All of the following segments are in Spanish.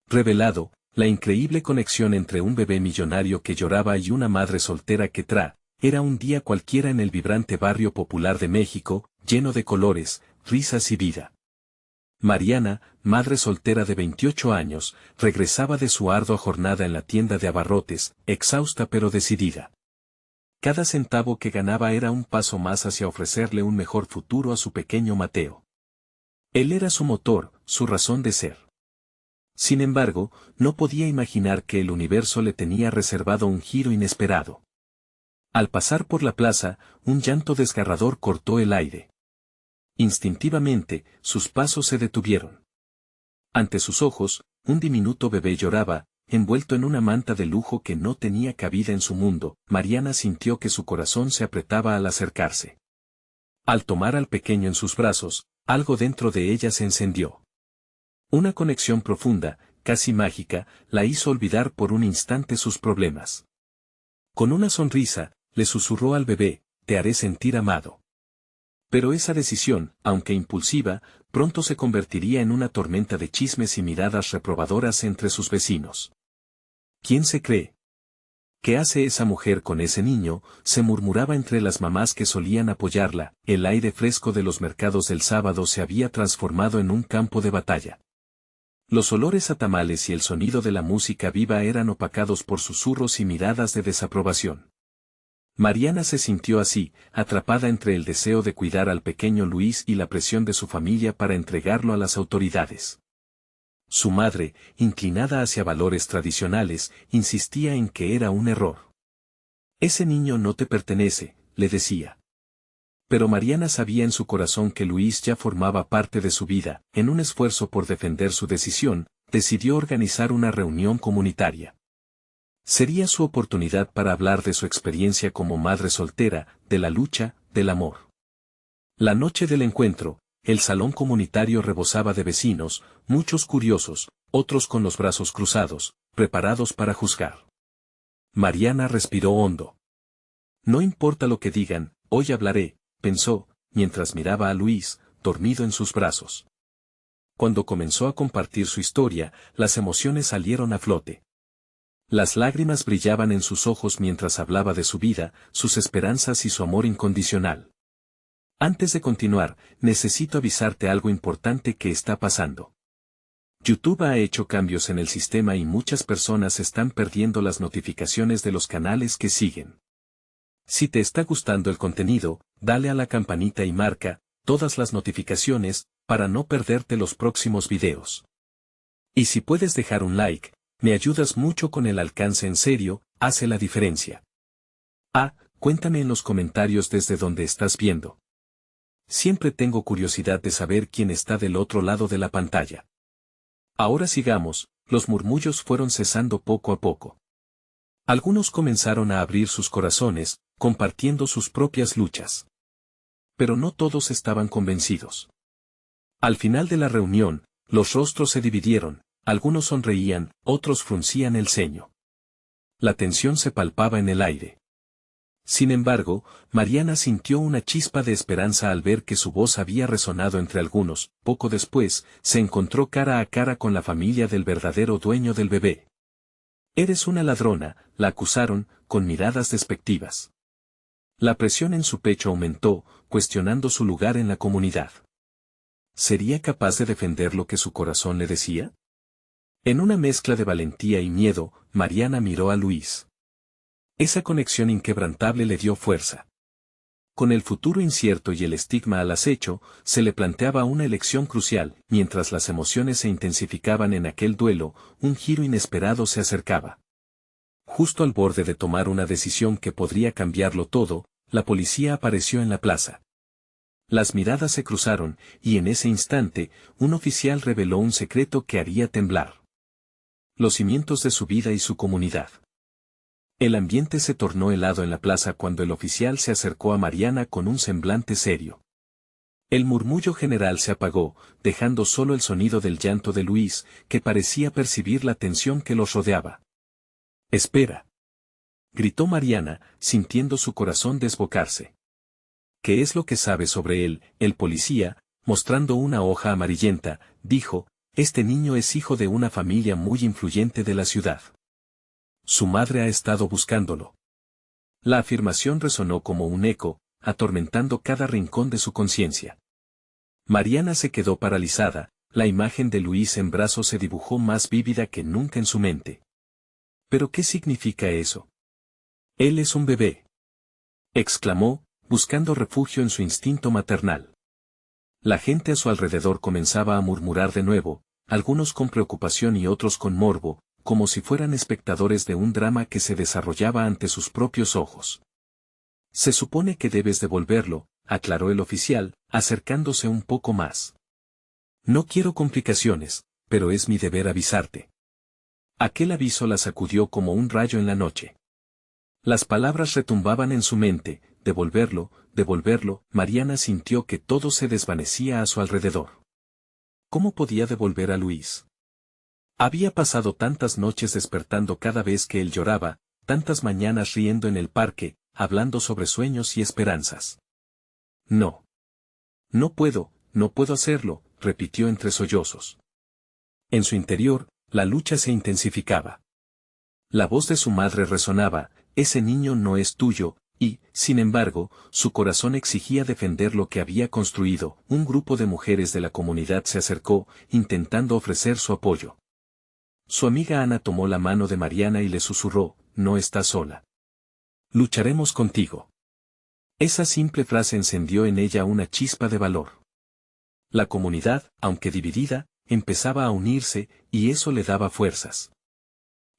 revelado la increíble conexión entre un bebé millonario que lloraba y una madre soltera que era un día cualquiera en el vibrante barrio popular de México, lleno de colores, risas y vida. Mariana, madre soltera de 28 años, regresaba de su ardua jornada en la tienda de abarrotes, exhausta pero decidida. Cada centavo que ganaba era un paso más hacia ofrecerle un mejor futuro a su pequeño Mateo. Él era su motor, su razón de ser. Sin embargo, no podía imaginar que el universo le tenía reservado un giro inesperado. Al pasar por la plaza, un llanto desgarrador cortó el aire. Instintivamente, sus pasos se detuvieron. Ante sus ojos, un diminuto bebé lloraba, envuelto en una manta de lujo que no tenía cabida en su mundo. Mariana sintió que su corazón se apretaba al acercarse. Al tomar al pequeño en sus brazos, algo dentro de ella se encendió. Una conexión profunda, casi mágica, la hizo olvidar por un instante sus problemas. Con una sonrisa, le susurró al bebé, «Te haré sentir amado». Pero esa decisión, aunque impulsiva, pronto se convertiría en una tormenta de chismes y miradas reprobadoras entre sus vecinos. ¿Quién se cree? ¿Qué hace esa mujer con ese niño?, se murmuraba entre las mamás que solían apoyarla. El aire fresco de los mercados del sábado se había transformado en un campo de batalla. Los olores a tamales y el sonido de la música viva eran opacados por susurros y miradas de desaprobación. Mariana se sintió así, atrapada entre el deseo de cuidar al pequeño Luis y la presión de su familia para entregarlo a las autoridades. Su madre, inclinada hacia valores tradicionales, insistía en que era un error. «Ese niño no te pertenece», le decía. Pero Mariana sabía en su corazón que Luis ya formaba parte de su vida. En un esfuerzo por defender su decisión, decidió organizar una reunión comunitaria. Sería su oportunidad para hablar de su experiencia como madre soltera, de la lucha, del amor. La noche del encuentro, el salón comunitario rebosaba de vecinos, muchos curiosos, otros con los brazos cruzados, preparados para juzgar. Mariana respiró hondo. «No importa lo que digan, hoy hablaré», pensó, mientras miraba a Luis, dormido en sus brazos. Cuando comenzó a compartir su historia, las emociones salieron a flote. Las lágrimas brillaban en sus ojos mientras hablaba de su vida, sus esperanzas y su amor incondicional. «Antes de continuar, necesito avisarte algo importante que está pasando. YouTube ha hecho cambios en el sistema y muchas personas están perdiendo las notificaciones de los canales que siguen. Si te está gustando el contenido, dale a la campanita y marca todas las notificaciones para no perderte los próximos videos. Y si puedes dejar un like, me ayudas mucho con el alcance. En serio, hace la diferencia. Cuéntame en los comentarios desde donde estás viendo. Siempre tengo curiosidad de saber quién está del otro lado de la pantalla. Ahora sigamos, los murmullos fueron cesando poco a poco. Algunos comenzaron a abrir sus corazones, compartiendo sus propias luchas. Pero no todos estaban convencidos. Al final de la reunión, los rostros se dividieron. Algunos sonreían, otros fruncían el ceño. La tensión se palpaba en el aire. Sin embargo, Mariana sintió una chispa de esperanza al ver que su voz había resonado entre algunos. Poco después, se encontró cara a cara con la familia del verdadero dueño del bebé. «Eres una ladrona», la acusaron, con miradas despectivas. La presión en su pecho aumentó, cuestionando su lugar en la comunidad. ¿Sería capaz de defender lo que su corazón le decía? En una mezcla de valentía y miedo, Mariana miró a Luis. Esa conexión inquebrantable le dio fuerza. Con el futuro incierto y el estigma al acecho, se le planteaba una elección crucial. Mientras las emociones se intensificaban en aquel duelo, un giro inesperado se acercaba. Justo al borde de tomar una decisión que podría cambiarlo todo, la policía apareció en la plaza. Las miradas se cruzaron, y en ese instante, un oficial reveló un secreto que haría temblar los cimientos de su vida y su comunidad. El ambiente se tornó helado en la plaza cuando el oficial se acercó a Mariana con un semblante serio. El murmullo general se apagó, dejando solo el sonido del llanto de Luis, que parecía percibir la tensión que los rodeaba. «Espera», gritó Mariana, sintiendo su corazón desbocarse. «¿Qué es lo que sabes sobre él?». El policía, mostrando una hoja amarillenta, dijo: Este niño es hijo de una familia muy influyente de la ciudad. Su madre ha estado buscándolo. La afirmación resonó como un eco, atormentando cada rincón de su conciencia. Mariana se quedó paralizada, la imagen de Luis en brazos se dibujó más vívida que nunca en su mente. ¿Pero qué significa eso? Él es un bebé, exclamó, buscando refugio en su instinto maternal. La gente a su alrededor comenzaba a murmurar de nuevo, algunos con preocupación y otros con morbo, como si fueran espectadores de un drama que se desarrollaba ante sus propios ojos. Se supone que debes devolverlo, aclaró el oficial, acercándose un poco más. No quiero complicaciones, pero es mi deber avisarte. Aquel aviso la sacudió como un rayo en la noche. Las palabras retumbaban en su mente, devolverlo, devolverlo. Mariana sintió que todo se desvanecía a su alrededor. ¿Cómo podía devolver a Luis? Había pasado tantas noches despertando cada vez que él lloraba, tantas mañanas riendo en el parque, hablando sobre sueños y esperanzas. No. No puedo hacerlo, repitió entre sollozos. En su interior, la lucha se intensificaba. La voz de su madre resonaba, ese niño no es tuyo, y, sin embargo, su corazón exigía defender lo que había construido. Un grupo de mujeres de la comunidad se acercó, intentando ofrecer su apoyo. Su amiga Ana tomó la mano de Mariana y le susurró, no estás sola. Lucharemos contigo. Esa simple frase encendió en ella una chispa de valor. La comunidad, aunque dividida, empezaba a unirse, y eso le daba fuerzas.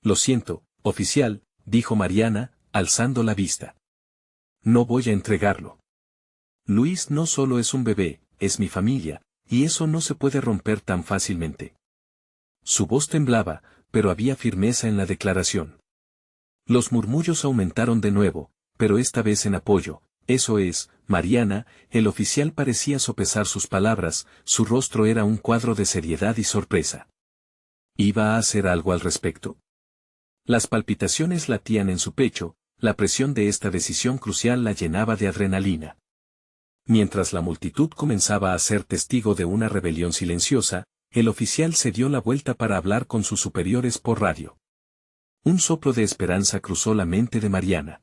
Lo siento, oficial, dijo Mariana, alzando la vista. No voy a entregarlo. Luis no solo es un bebé, es mi familia, y eso no se puede romper tan fácilmente. Su voz temblaba, pero había firmeza en la declaración. Los murmullos aumentaron de nuevo, pero esta vez en apoyo. Eso es, Mariana. El oficial parecía sopesar sus palabras, su rostro era un cuadro de seriedad y sorpresa. ¿Iba a hacer algo al respecto? Las palpitaciones latían en su pecho, la presión de esta decisión crucial la llenaba de adrenalina. Mientras la multitud comenzaba a ser testigo de una rebelión silenciosa, el oficial se dio la vuelta para hablar con sus superiores por radio. Un soplo de esperanza cruzó la mente de Mariana.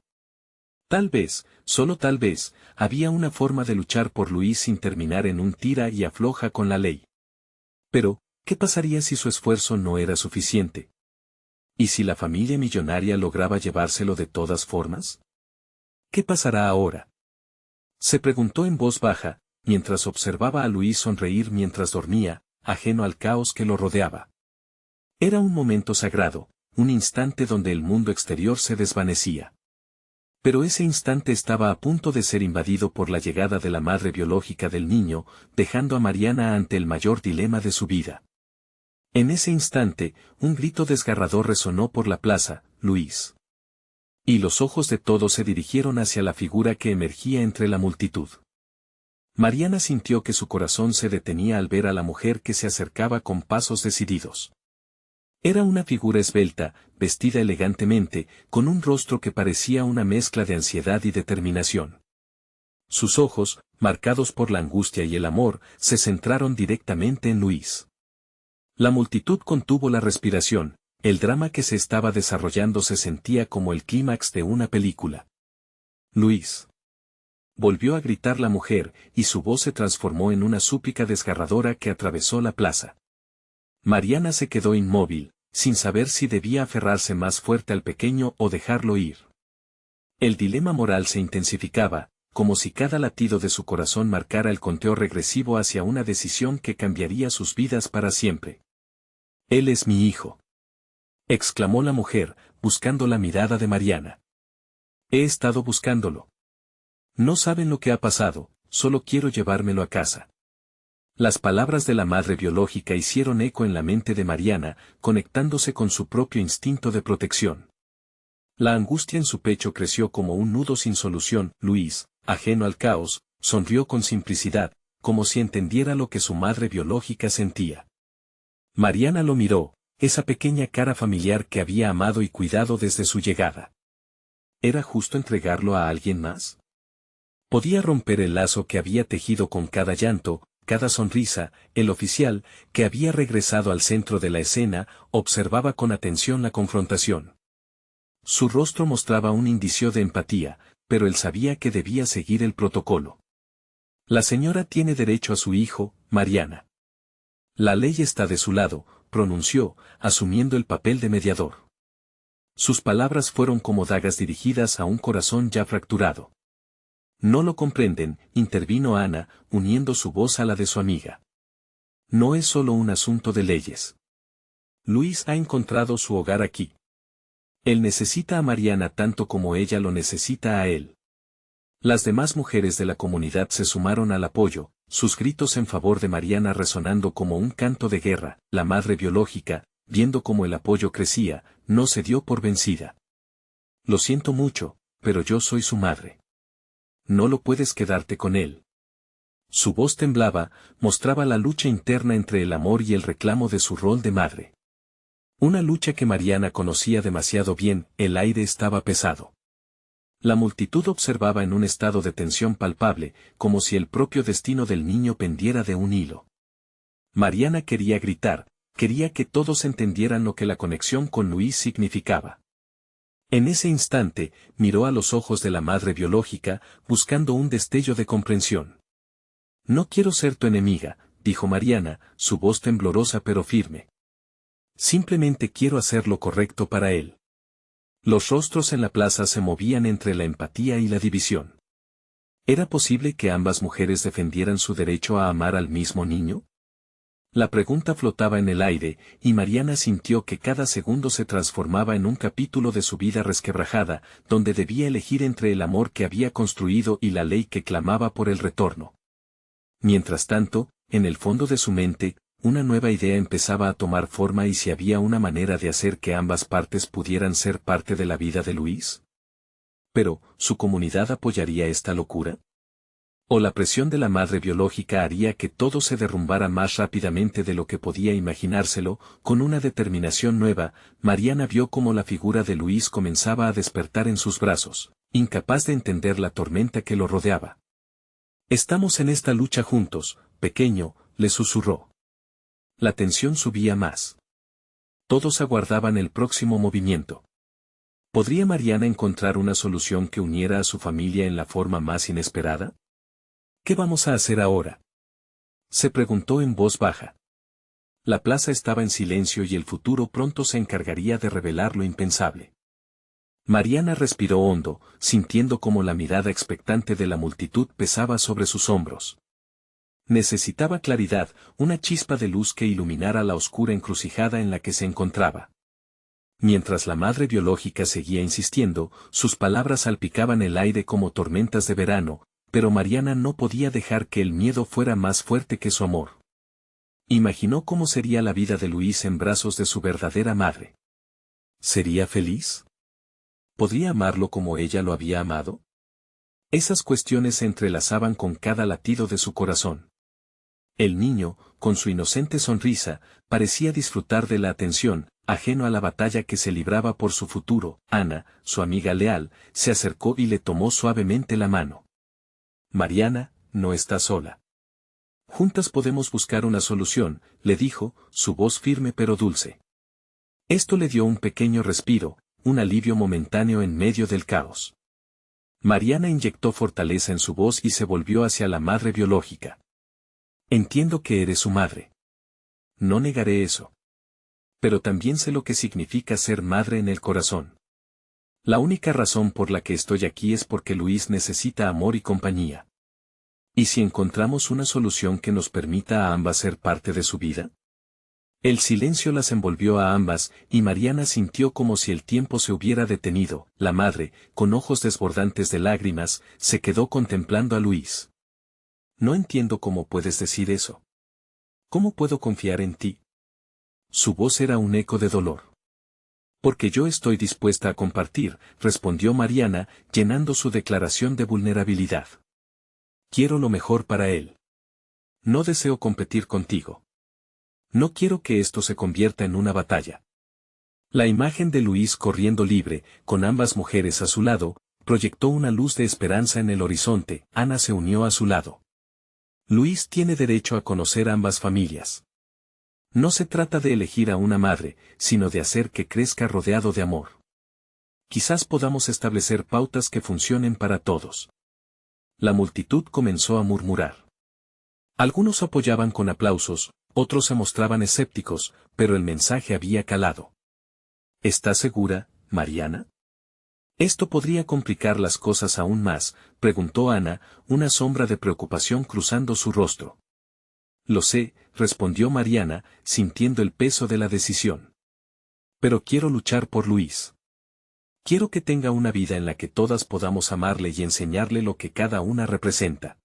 Tal vez, solo tal vez, había una forma de luchar por Luis sin terminar en un tira y afloja con la ley. Pero, ¿qué pasaría si su esfuerzo no era suficiente? ¿Y si la familia millonaria lograba llevárselo de todas formas? ¿Qué pasará ahora? Se preguntó en voz baja, mientras observaba a Luis sonreír mientras dormía, ajeno al caos que lo rodeaba. Era un momento sagrado, un instante donde el mundo exterior se desvanecía. Pero ese instante estaba a punto de ser invadido por la llegada de la madre biológica del niño, dejando a Mariana ante el mayor dilema de su vida. En ese instante, un grito desgarrador resonó por la plaza, Luis. Y los ojos de todos se dirigieron hacia la figura que emergía entre la multitud. Mariana sintió que su corazón se detenía al ver a la mujer que se acercaba con pasos decididos. Era una figura esbelta, vestida elegantemente, con un rostro que parecía una mezcla de ansiedad y determinación. Sus ojos, marcados por la angustia y el amor, se centraron directamente en Luis. La multitud contuvo la respiración, el drama que se estaba desarrollando se sentía como el clímax de una película. Luis. Volvió a gritar la mujer, y su voz se transformó en una súplica desgarradora que atravesó la plaza. Mariana se quedó inmóvil, sin saber si debía aferrarse más fuerte al pequeño o dejarlo ir. El dilema moral se intensificaba, como si cada latido de su corazón marcara el conteo regresivo hacia una decisión que cambiaría sus vidas para siempre. Él es mi hijo, exclamó la mujer, buscando la mirada de Mariana. He estado buscándolo. No saben lo que ha pasado, solo quiero llevármelo a casa. Las palabras de la madre biológica hicieron eco en la mente de Mariana, conectándose con su propio instinto de protección. La angustia en su pecho creció como un nudo sin solución. Luis, ajeno al caos, sonrió con simplicidad, como si entendiera lo que su madre biológica sentía. Mariana lo miró, esa pequeña cara familiar que había amado y cuidado desde su llegada. ¿Era justo entregarlo a alguien más? Podía romper el lazo que había tejido con cada llanto, cada sonrisa, el oficial, que había regresado al centro de la escena, observaba con atención la confrontación. Su rostro mostraba un indicio de empatía, pero él sabía que debía seguir el protocolo. La señora tiene derecho a su hijo, Mariana. La ley está de su lado, pronunció, asumiendo el papel de mediador. Sus palabras fueron como dagas dirigidas a un corazón ya fracturado. No lo comprenden, intervino Ana, uniendo su voz a la de su amiga. No es solo un asunto de leyes. Luis ha encontrado su hogar aquí. Él necesita a Mariana tanto como ella lo necesita a él. Las demás mujeres de la comunidad se sumaron al apoyo, sus gritos en favor de Mariana resonando como un canto de guerra. La madre biológica, viendo cómo el apoyo crecía, no se dio por vencida. Lo siento mucho, pero yo soy su madre. No lo puedes quedarte con él. Su voz temblaba, mostraba la lucha interna entre el amor y el reclamo de su rol de madre. Una lucha que Mariana conocía demasiado bien, el aire estaba pesado. La multitud observaba en un estado de tensión palpable, como si el propio destino del niño pendiera de un hilo. Mariana quería gritar, quería que todos entendieran lo que la conexión con Luis significaba. En ese instante, miró a los ojos de la madre biológica, buscando un destello de comprensión. No quiero ser tu enemiga, dijo Mariana, su voz temblorosa pero firme. Simplemente quiero hacer lo correcto para él. Los rostros en la plaza se movían entre la empatía y la división. ¿Era posible que ambas mujeres defendieran su derecho a amar al mismo niño? La pregunta flotaba en el aire, y Mariana sintió que cada segundo se transformaba en un capítulo de su vida resquebrajada, donde debía elegir entre el amor que había construido y la ley que clamaba por el retorno. Mientras tanto, en el fondo de su mente, una nueva idea empezaba a tomar forma. ¿Y si había una manera de hacer que ambas partes pudieran ser parte de la vida de Luis? Pero, ¿su comunidad apoyaría esta locura? ¿O la presión de la madre biológica haría que todo se derrumbara más rápidamente de lo que podía imaginárselo? Con una determinación nueva, Mariana vio cómo la figura de Luis comenzaba a despertar en sus brazos, incapaz de entender la tormenta que lo rodeaba. Estamos en esta lucha juntos, pequeño, le susurró. La tensión subía más. Todos aguardaban el próximo movimiento. ¿Podría Mariana encontrar una solución que uniera a su familia en la forma más inesperada? ¿Qué vamos a hacer ahora?, se preguntó en voz baja. La plaza estaba en silencio y el futuro pronto se encargaría de revelar lo impensable. Mariana respiró hondo, sintiendo cómo la mirada expectante de la multitud pesaba sobre sus hombros. Necesitaba claridad, una chispa de luz que iluminara la oscura encrucijada en la que se encontraba. Mientras la madre biológica seguía insistiendo, sus palabras salpicaban el aire como tormentas de verano, pero Mariana no podía dejar que el miedo fuera más fuerte que su amor. Imaginó cómo sería la vida de Luis en brazos de su verdadera madre. ¿Sería feliz? ¿Podría amarlo como ella lo había amado? Esas cuestiones se entrelazaban con cada latido de su corazón. El niño, con su inocente sonrisa, parecía disfrutar de la atención, ajeno a la batalla que se libraba por su futuro. Ana, su amiga leal, se acercó y le tomó suavemente la mano. Mariana, no está sola. Juntas podemos buscar una solución, le dijo, su voz firme pero dulce. Esto le dio un pequeño respiro, un alivio momentáneo en medio del caos. Mariana inyectó fortaleza en su voz y se volvió hacia la madre biológica. Entiendo que eres su madre. No negaré eso. Pero también sé lo que significa ser madre en el corazón. La única razón por la que estoy aquí es porque Luis necesita amor y compañía. ¿Y si encontramos una solución que nos permita a ambas ser parte de su vida? El silencio las envolvió a ambas, y Mariana sintió como si el tiempo se hubiera detenido. La madre, con ojos desbordantes de lágrimas, se quedó contemplando a Luis. No entiendo cómo puedes decir eso. ¿Cómo puedo confiar en ti? Su voz era un eco de dolor. Porque yo estoy dispuesta a compartir, respondió Mariana, llenando su declaración de vulnerabilidad. Quiero lo mejor para él. No deseo competir contigo. No quiero que esto se convierta en una batalla. La imagen de Luis corriendo libre, con ambas mujeres a su lado, proyectó una luz de esperanza en el horizonte. Ana se unió a su lado. Luis tiene derecho a conocer ambas familias. No se trata de elegir a una madre, sino de hacer que crezca rodeado de amor. Quizás podamos establecer pautas que funcionen para todos. La multitud comenzó a murmurar. Algunos apoyaban con aplausos, otros se mostraban escépticos, pero el mensaje había calado. ¿Estás segura, Mariana? Esto podría complicar las cosas aún más, preguntó Ana, una sombra de preocupación cruzando su rostro. Lo sé, respondió Mariana, sintiendo el peso de la decisión. Pero quiero luchar por Luis. Quiero que tenga una vida en la que todas podamos amarle y enseñarle lo que cada una representa.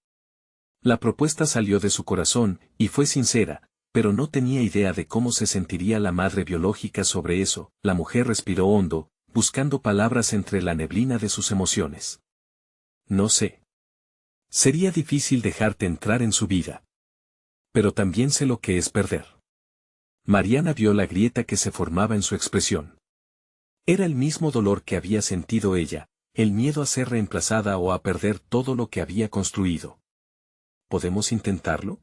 La propuesta salió de su corazón, y fue sincera, pero no tenía idea de cómo se sentiría la madre biológica sobre eso. La mujer respiró hondo, buscando palabras entre la neblina de sus emociones. No sé. Sería difícil dejarte entrar en su vida. Pero también sé lo que es perder. Mariana vio la grieta que se formaba en su expresión. Era el mismo dolor que había sentido ella, el miedo a ser reemplazada o a perder todo lo que había construido. ¿Podemos intentarlo?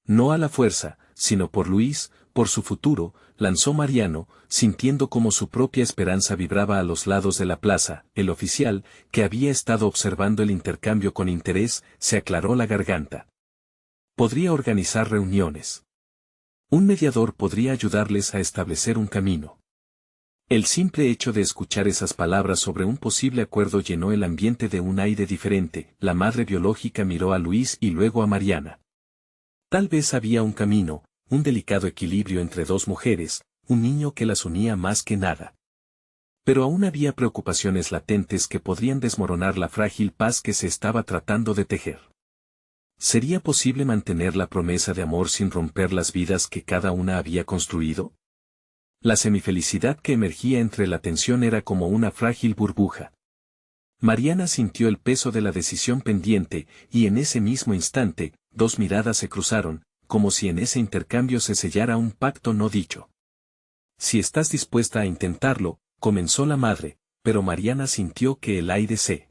No a la fuerza, sino por Luis, por su futuro, lanzó Mariano, sintiendo como su propia esperanza vibraba a los lados de la plaza. El oficial, que había estado observando el intercambio con interés, se aclaró la garganta. Podría organizar reuniones. Un mediador podría ayudarles a establecer un camino. El simple hecho de escuchar esas palabras sobre un posible acuerdo llenó el ambiente de un aire diferente. La madre biológica miró a Luis y luego a Mariana. Tal vez había un camino, un delicado equilibrio entre dos mujeres, un niño que las unía más que nada. Pero aún había preocupaciones latentes que podrían desmoronar la frágil paz que se estaba tratando de tejer. ¿Sería posible mantener la promesa de amor sin romper las vidas que cada una había construido? La semifelicidad que emergía entre la tensión era como una frágil burbuja. Mariana sintió el peso de la decisión pendiente, y en ese mismo instante, dos miradas se cruzaron, como si en ese intercambio se sellara un pacto no dicho. Si estás dispuesta a intentarlo, comenzó la madre, pero Mariana sintió que el aire se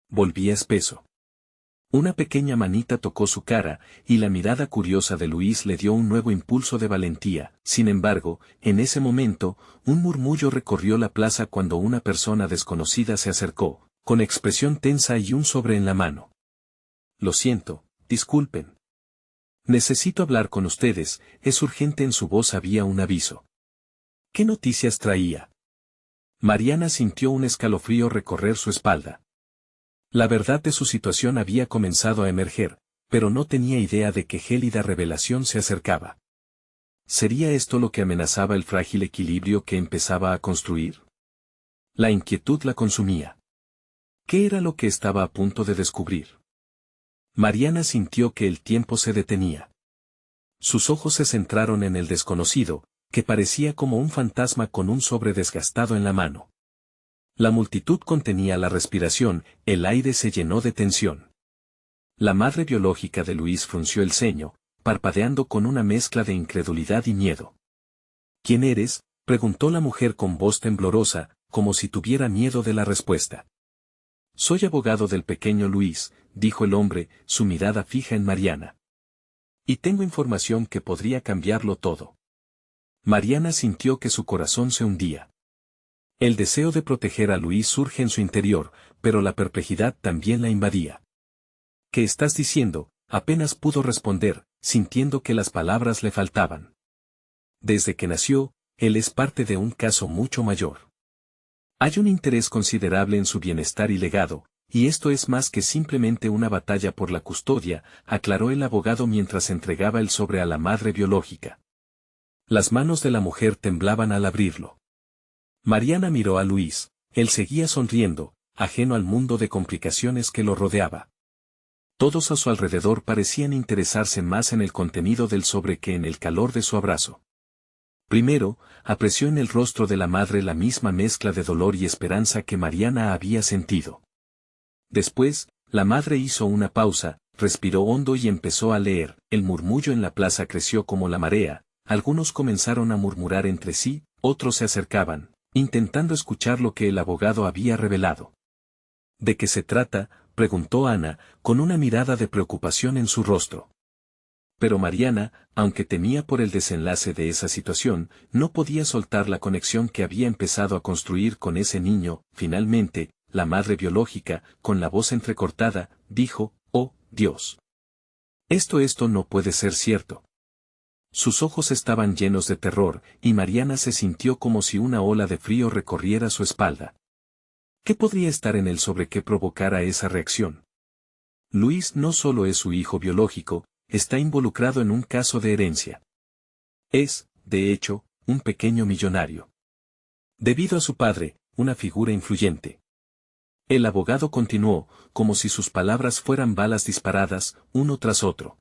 volvía espeso. Una pequeña manita tocó su cara, y la mirada curiosa de Luis le dio un nuevo impulso de valentía. Sin embargo, en ese momento, un murmullo recorrió la plaza cuando una persona desconocida se acercó, con expresión tensa y un sobre en la mano. Lo siento, disculpen. Necesito hablar con ustedes, es urgente. En su voz había un aviso. ¿Qué noticias traía? Mariana sintió un escalofrío recorrer su espalda. La verdad de su situación había comenzado a emerger, pero no tenía idea de qué gélida revelación se acercaba. ¿Sería esto lo que amenazaba el frágil equilibrio que empezaba a construir? La inquietud la consumía. ¿Qué era lo que estaba a punto de descubrir? Mariana sintió que el tiempo se detenía. Sus ojos se centraron en el desconocido, que parecía como un fantasma con un sobre desgastado en la mano. La multitud contenía la respiración, el aire se llenó de tensión. La madre biológica de Luis frunció el ceño, parpadeando con una mezcla de incredulidad y miedo. ¿Quién eres?, preguntó la mujer con voz temblorosa, como si tuviera miedo de la respuesta. Soy abogado del pequeño Luis, dijo el hombre, su mirada fija en Mariana. Y tengo información que podría cambiarlo todo. Mariana sintió que su corazón se hundía. El deseo de proteger a Luis surge en su interior, pero la perplejidad también la invadía. ¿Qué estás diciendo?, apenas pudo responder, sintiendo que las palabras le faltaban. Desde que nació, él es parte de un caso mucho mayor. Hay un interés considerable en su bienestar y legado, y esto es más que simplemente una batalla por la custodia, aclaró el abogado mientras entregaba el sobre a la madre biológica. Las manos de la mujer temblaban al abrirlo. Mariana miró a Luis, él seguía sonriendo, ajeno al mundo de complicaciones que lo rodeaba. Todos a su alrededor parecían interesarse más en el contenido del sobre que en el calor de su abrazo. Primero, apreció en el rostro de la madre la misma mezcla de dolor y esperanza que Mariana había sentido. Después, la madre hizo una pausa, respiró hondo y empezó a leer. El murmullo en la plaza creció como la marea, algunos comenzaron a murmurar entre sí, otros se acercaban, intentando escuchar lo que el abogado había revelado. ¿De qué se trata?, preguntó Ana, con una mirada de preocupación en su rostro. Pero Mariana, aunque temía por el desenlace de esa situación, no podía soltar la conexión que había empezado a construir con ese niño. Finalmente, la madre biológica, con la voz entrecortada, dijo: «Oh, Dios. Esto no puede ser cierto». Sus ojos estaban llenos de terror, y Mariana se sintió como si una ola de frío recorriera su espalda. ¿Qué podría estar en él sobre qué provocara esa reacción? Luis no solo es su hijo biológico, está involucrado en un caso de herencia. Es, de hecho, un pequeño millonario. Debido a su padre, una figura influyente. El abogado continuó, como si sus palabras fueran balas disparadas, uno tras otro.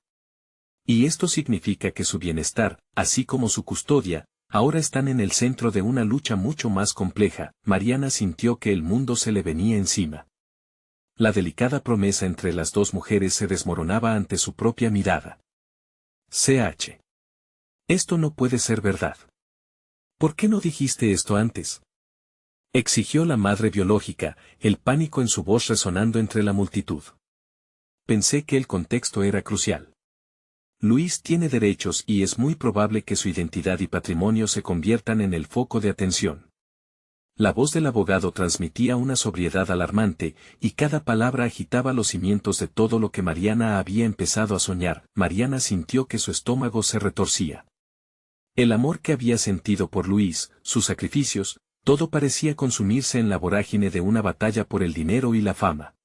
Y esto significa que su bienestar, así como su custodia, ahora están en el centro de una lucha mucho más compleja. Mariana sintió que el mundo se le venía encima. La delicada promesa entre las dos mujeres se desmoronaba ante su propia mirada. CH. Esto no puede ser verdad. ¿Por qué no dijiste esto antes?, exigió la madre biológica, el pánico en su voz resonando entre la multitud. Pensé que el contexto era crucial. Luis tiene derechos y es muy probable que su identidad y patrimonio se conviertan en el foco de atención. La voz del abogado transmitía una sobriedad alarmante, y cada palabra agitaba los cimientos de todo lo que Mariana había empezado a soñar. Mariana sintió que su estómago se retorcía. El amor que había sentido por Luis, sus sacrificios, todo parecía consumirse en la vorágine de una batalla por el dinero y la fama.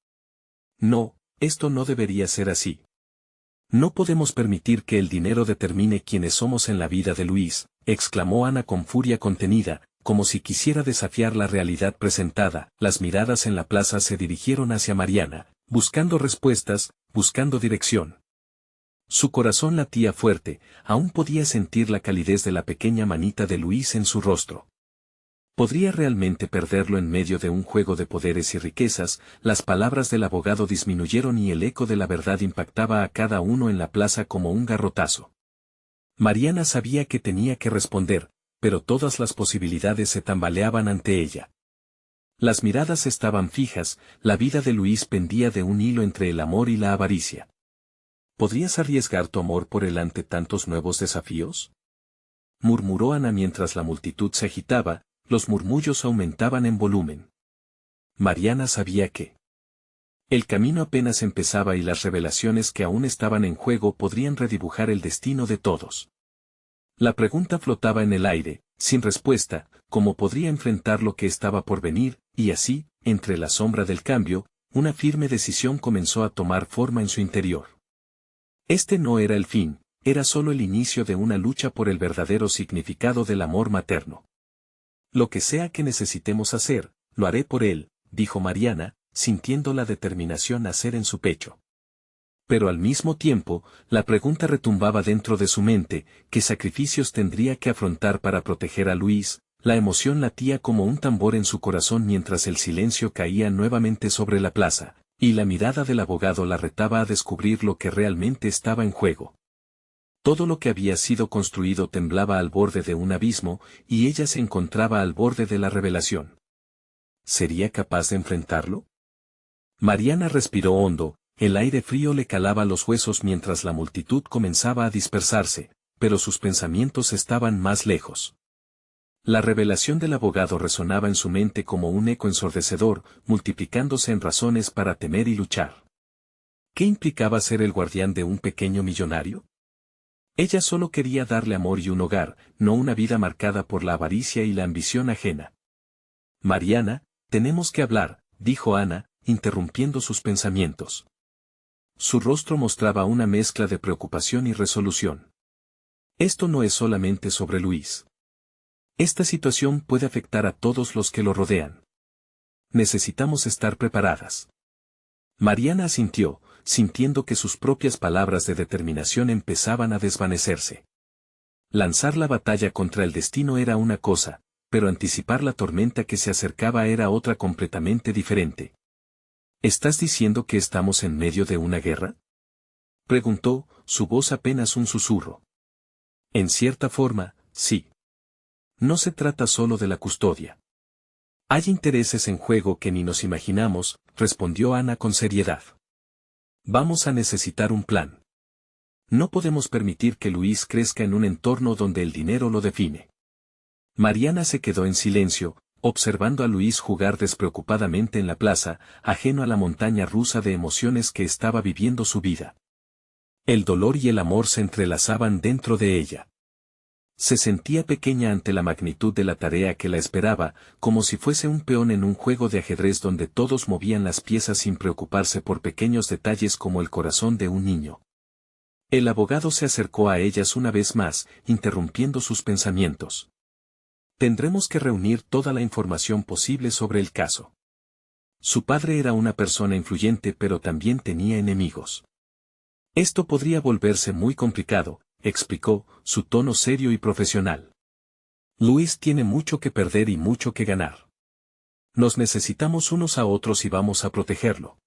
No, esto no debería ser así. No podemos permitir que el dinero determine quiénes somos en la vida de Luis, exclamó Ana con furia contenida, como si quisiera desafiar la realidad presentada. Las miradas en la plaza se dirigieron hacia Mariana, buscando respuestas, buscando dirección. Su corazón latía fuerte, aún podía sentir la calidez de la pequeña manita de Luis en su rostro. ¿Podría realmente perderlo en medio de un juego de poderes y riquezas? Las palabras del abogado disminuyeron y el eco de la verdad impactaba a cada uno en la plaza como un garrotazo. Mariana sabía que tenía que responder, pero todas las posibilidades se tambaleaban ante ella. Las miradas estaban fijas, la vida de Luis pendía de un hilo entre el amor y la avaricia. ¿Podrías arriesgar tu amor por él ante tantos nuevos desafíos?, murmuró Ana mientras la multitud se agitaba. Los murmullos aumentaban en volumen. Mariana sabía que el camino apenas empezaba y las revelaciones que aún estaban en juego podrían redibujar el destino de todos. La pregunta flotaba en el aire, sin respuesta, cómo podría enfrentar lo que estaba por venir, y así, entre la sombra del cambio, una firme decisión comenzó a tomar forma en su interior. Este no era el fin, era solo el inicio de una lucha por el verdadero significado del amor materno. Lo que sea que necesitemos hacer, lo haré por él, dijo Mariana, sintiendo la determinación nacer en su pecho. Pero al mismo tiempo, la pregunta retumbaba dentro de su mente: ¿qué sacrificios tendría que afrontar para proteger a Luis? La emoción latía como un tambor en su corazón mientras el silencio caía nuevamente sobre la plaza, y la mirada del abogado la retaba a descubrir lo que realmente estaba en juego. Todo lo que había sido construido temblaba al borde de un abismo, y ella se encontraba al borde de la revelación. ¿Sería capaz de enfrentarlo? Mariana respiró hondo, el aire frío le calaba los huesos mientras la multitud comenzaba a dispersarse, pero sus pensamientos estaban más lejos. La revelación del abogado resonaba en su mente como un eco ensordecedor, multiplicándose en razones para temer y luchar. ¿Qué implicaba ser el guardián de un pequeño millonario? Ella solo quería darle amor y un hogar, no una vida marcada por la avaricia y la ambición ajena. Mariana, tenemos que hablar, dijo Ana, interrumpiendo sus pensamientos. Su rostro mostraba una mezcla de preocupación y resolución. Esto no es solamente sobre Luis. Esta situación puede afectar a todos los que lo rodean. Necesitamos estar preparadas. Mariana asintió, sintiendo que sus propias palabras de determinación empezaban a desvanecerse. Lanzar la batalla contra el destino era una cosa, pero anticipar la tormenta que se acercaba era otra completamente diferente. ¿Estás diciendo que estamos en medio de una guerra?, preguntó, su voz apenas un susurro. En cierta forma, sí. No se trata solo de la custodia. Hay intereses en juego que ni nos imaginamos. respondió Ana con seriedad. Vamos a necesitar un plan. No podemos permitir que Luis crezca en un entorno donde el dinero lo define. Mariana se quedó en silencio, observando a Luis jugar despreocupadamente en la plaza, ajeno a la montaña rusa de emociones que estaba viviendo su vida. El dolor y el amor se entrelazaban dentro de ella. Se sentía pequeña ante la magnitud de la tarea que la esperaba, como si fuese un peón en un juego de ajedrez donde todos movían las piezas sin preocuparse por pequeños detalles como el corazón de un niño. El abogado se acercó a ellas una vez más, interrumpiendo sus pensamientos. Tendremos que reunir toda la información posible sobre el caso. Su padre era una persona influyente pero también tenía enemigos. Esto podría volverse muy complicado, explicó, su tono serio y profesional. Luis tiene mucho que perder y mucho que ganar. Nos necesitamos unos a otros y vamos a protegerlo.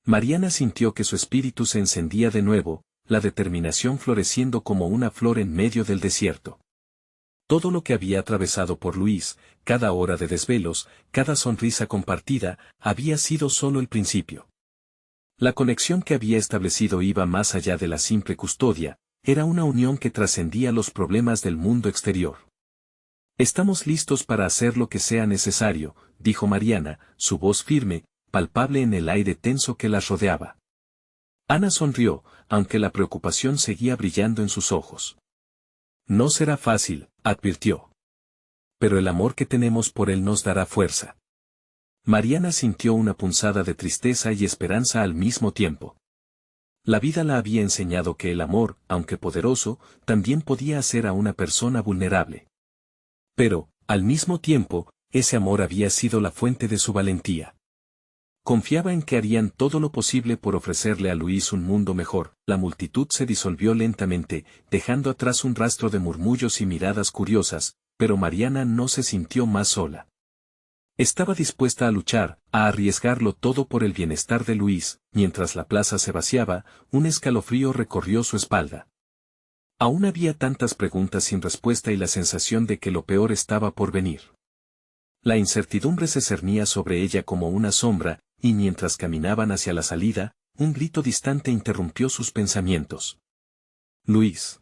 Mariana sintió que su espíritu se encendía de nuevo, la determinación floreciendo como una flor en medio del desierto. Todo lo que había atravesado por Luis, cada hora de desvelos, cada sonrisa compartida, había sido solo el principio. La conexión que había establecido iba más allá de la simple custodia, era una unión que trascendía los problemas del mundo exterior. Estamos listos para hacer lo que sea necesario, dijo Mariana, su voz firme, palpable en el aire tenso que las rodeaba. Ana sonrió, aunque la preocupación seguía brillando en sus ojos. No será fácil, advirtió. Pero el amor que tenemos por él nos dará fuerza. Mariana sintió una punzada de tristeza y esperanza al mismo tiempo. La vida la había enseñado que el amor, aunque poderoso, también podía hacer a una persona vulnerable. Pero, al mismo tiempo, ese amor había sido la fuente de su valentía. Confiaba en que harían todo lo posible por ofrecerle a Luis un mundo mejor. La multitud se disolvió lentamente, dejando atrás un rastro de murmullos y miradas curiosas, pero Mariana no se sintió más sola. Estaba dispuesta a luchar, a arriesgarlo todo por el bienestar de Luis. Mientras la plaza se vaciaba, un escalofrío recorrió su espalda. Aún había tantas preguntas sin respuesta y la sensación de que lo peor estaba por venir. La incertidumbre se cernía sobre ella como una sombra, y mientras caminaban hacia la salida, un grito distante interrumpió sus pensamientos. Luis.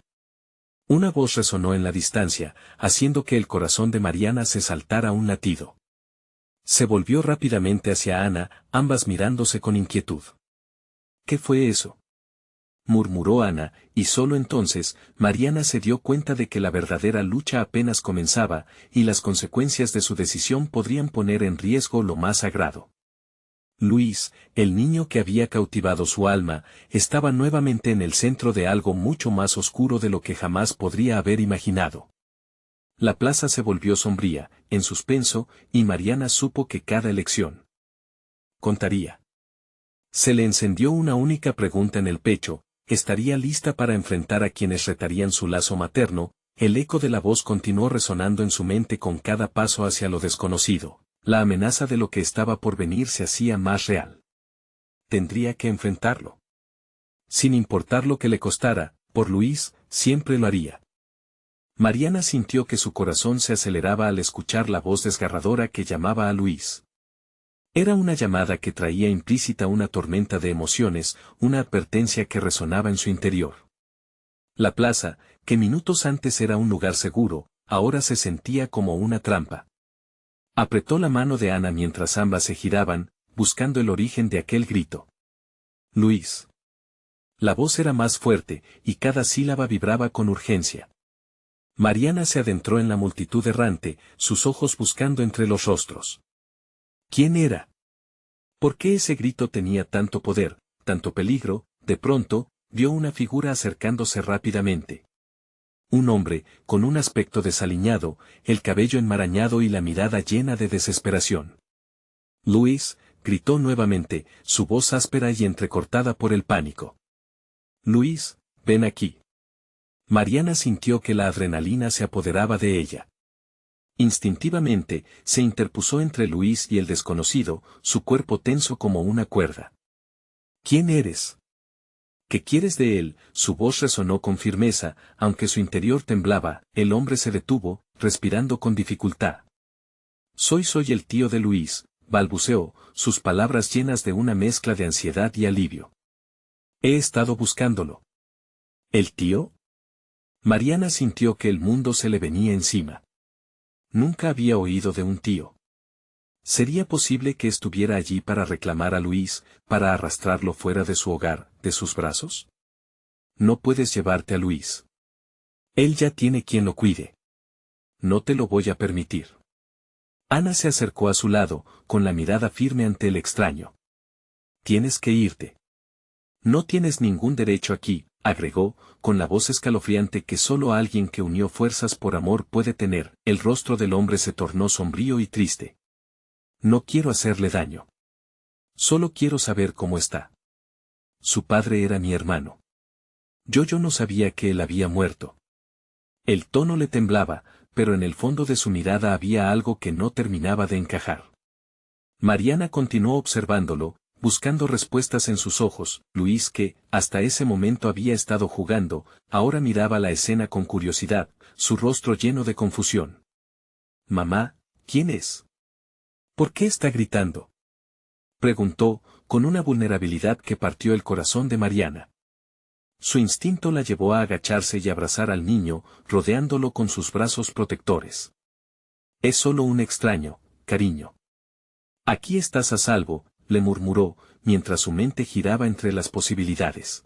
Una voz resonó en la distancia, haciendo que el corazón de Mariana se saltara un latido. Se volvió rápidamente hacia Ana, ambas mirándose con inquietud. ¿Qué fue eso?, murmuró Ana, y solo entonces, Mariana se dio cuenta de que la verdadera lucha apenas comenzaba, y las consecuencias de su decisión podrían poner en riesgo lo más sagrado. Luis, el niño que había cautivado su alma, estaba nuevamente en el centro de algo mucho más oscuro de lo que jamás podría haber imaginado. La plaza se volvió sombría, en suspenso, y Mariana supo que cada elección contaría. Se le encendió una única pregunta en el pecho: ¿estaría lista para enfrentar a quienes retarían su lazo materno? El eco de la voz continuó resonando en su mente con cada paso hacia lo desconocido. La amenaza de lo que estaba por venir se hacía más real. Tendría que enfrentarlo. Sin importar lo que le costara, por Luis, siempre lo haría. Mariana sintió que su corazón se aceleraba al escuchar la voz desgarradora que llamaba a Luis. Era una llamada que traía implícita una tormenta de emociones, una advertencia que resonaba en su interior. La plaza, que minutos antes era un lugar seguro, ahora se sentía como una trampa. Apretó la mano de Ana mientras ambas se giraban, buscando el origen de aquel grito. Luis. La voz era más fuerte, y cada sílaba vibraba con urgencia. Mariana se adentró en la multitud errante, sus ojos buscando entre los rostros. ¿Quién era? ¿Por qué ese grito tenía tanto poder, tanto peligro? De pronto, vio una figura acercándose rápidamente. Un hombre, con un aspecto desaliñado, el cabello enmarañado y la mirada llena de desesperación. Luis, gritó nuevamente, su voz áspera y entrecortada por el pánico. Luis, ven aquí. Mariana sintió que la adrenalina se apoderaba de ella. Instintivamente, se interpuso entre Luis y el desconocido, su cuerpo tenso como una cuerda. ¿Quién eres? ¿Qué quieres de él? Su voz resonó con firmeza, aunque su interior temblaba. El hombre se detuvo, respirando con dificultad. Soy el tío de Luis, balbuceó, sus palabras llenas de una mezcla de ansiedad y alivio. He estado buscándolo. ¿El tío? Mariana sintió que el mundo se le venía encima. Nunca había oído de un tío. ¿Sería posible que estuviera allí para reclamar a Luis, para arrastrarlo fuera de su hogar, de sus brazos? No puedes llevarte a Luis. Él ya tiene quien lo cuide. No te lo voy a permitir. Ana se acercó a su lado, con la mirada firme ante el extraño. Tienes que irte. No tienes ningún derecho aquí, agregó, con la voz escalofriante que solo alguien que unió fuerzas por amor puede tener. El rostro del hombre se tornó sombrío y triste. No quiero hacerle daño. Solo quiero saber cómo está. Su padre era mi hermano. Yo no sabía que él había muerto. El tono le temblaba, pero en el fondo de su mirada había algo que no terminaba de encajar. Mariana continuó observándolo, buscando respuestas en sus ojos. Luis, que, hasta ese momento había estado jugando, ahora miraba la escena con curiosidad, su rostro lleno de confusión. Mamá, ¿quién es? ¿Por qué está gritando? Preguntó, con una vulnerabilidad que partió el corazón de Mariana. Su instinto la llevó a agacharse y abrazar al niño, rodeándolo con sus brazos protectores. Es solo un extraño, cariño. Aquí estás a salvo, le murmuró, mientras su mente giraba entre las posibilidades.